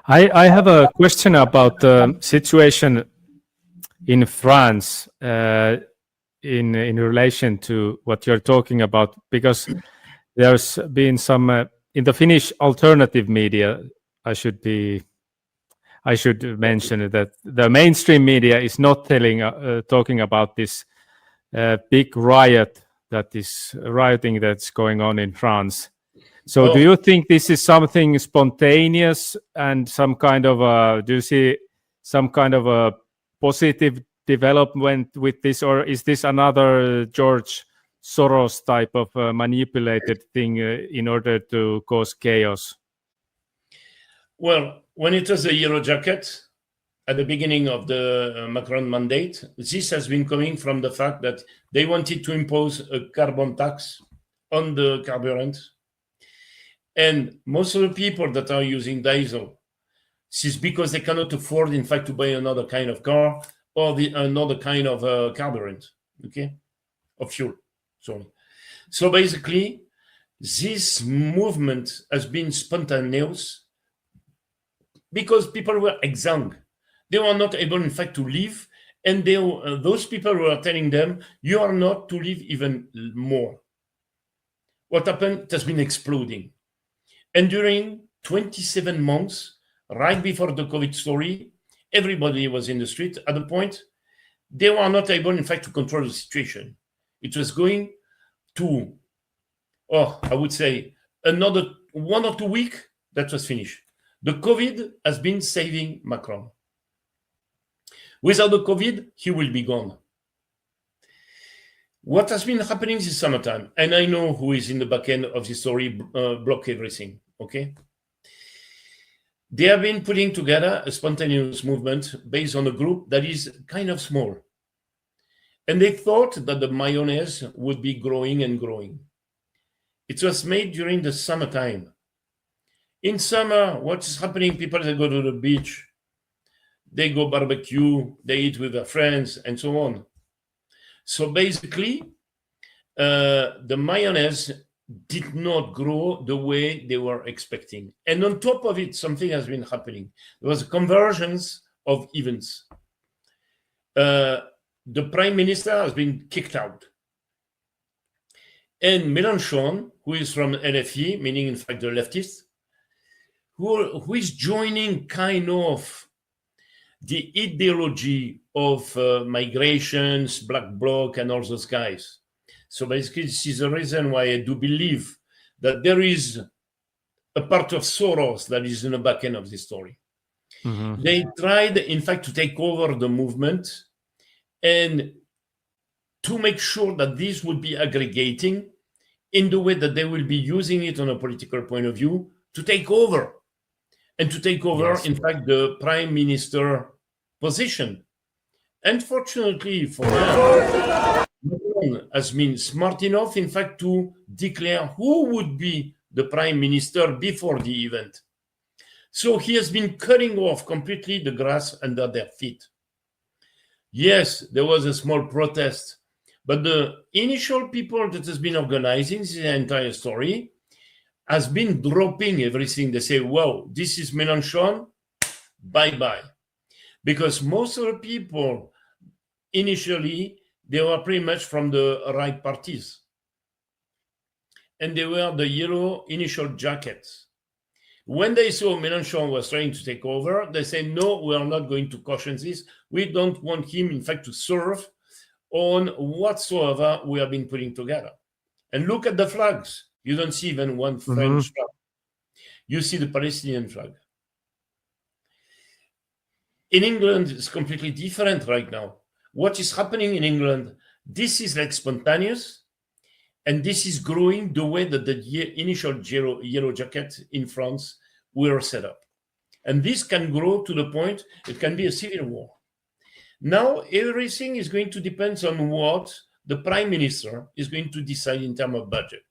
I have a question about the situation in France in relation to what you're talking about, because there's been some in the Finnish alternative media. I should mention that the mainstream media is not talking about this big rioting that's going on in France. So do you think this is something spontaneous and some kind of do you see some kind of a positive development with this, or is this another George Soros type of manipulated thing in order to cause chaos? Well, when it was the Yellow Jacket at the beginning of the Macron mandate, this has been coming from the fact that they wanted to impose a carbon tax on the carburant. And most of the people that are using diesel, this is because they cannot afford, in fact, to buy another kind of car or another kind of carburant, okay, of fuel. Sorry. So basically, this movement has been spontaneous because people were exsangued. They were not able, in fact, to live. And those people were telling them, you are not to live even more. What happened? It has been exploding. And during 27 months, right before the COVID story, everybody was in the street. At the point, they were not able, in fact, to control the situation. It was going to, I would say, another 1 or 2 weeks, that was finished. The COVID has been saving Macron. Without the COVID, he will be gone. What has been happening this summertime, and I know who is in the back end of the story, block everything, okay? They have been putting together a spontaneous movement based on a group that is kind of small. And they thought that the mayonnaise would be growing and growing. It was made during the summertime. In summer, what is happening? People, they go to the beach, they go barbecue, they eat with their friends, and so on. So basically, the mayonnaise did not grow the way they were expecting. And on top of it, something has been happening. There was a convergence of events. The prime minister has been kicked out. And Mélenchon, who is from LFI, meaning in fact the leftists, who is joining kind of the ideology of migrations, black bloc, and all those guys. So basically, this is the reason why I do believe that there is a part of Soros that is in the back end of this story. Mm-hmm. They tried, in fact, to take over the movement and to make sure that this would be aggregating in the way that they will be using it on a political point of view to take over. And to take over, yes, in fact, the prime minister position. Unfortunately for them, Macron has been smart enough, in fact, to declare who would be the prime minister before the event. So he has been cutting off completely the grass under their feet. Yes, there was a small protest, but the initial people that has been organizing the entire story has been dropping everything. They say, wow, this is Mélenchon, bye-bye. Because most of the people, initially, they were pretty much from the right parties. And they were the yellow initial jackets. When they saw Mélenchon was trying to take over, they said, no, we are not going to caution this. We don't want him, in fact, to serve on whatsoever we have been putting together. And look at the flags. You don't see even one French flag. You see the Palestinian flag. In England, it's completely different right now. What is happening in England, this is like spontaneous, and this is growing the way that the initial yellow jacket in France were set up. And this can grow to the point it can be a civil war. Now, everything is going to depend on what the prime minister is going to decide in terms of budget.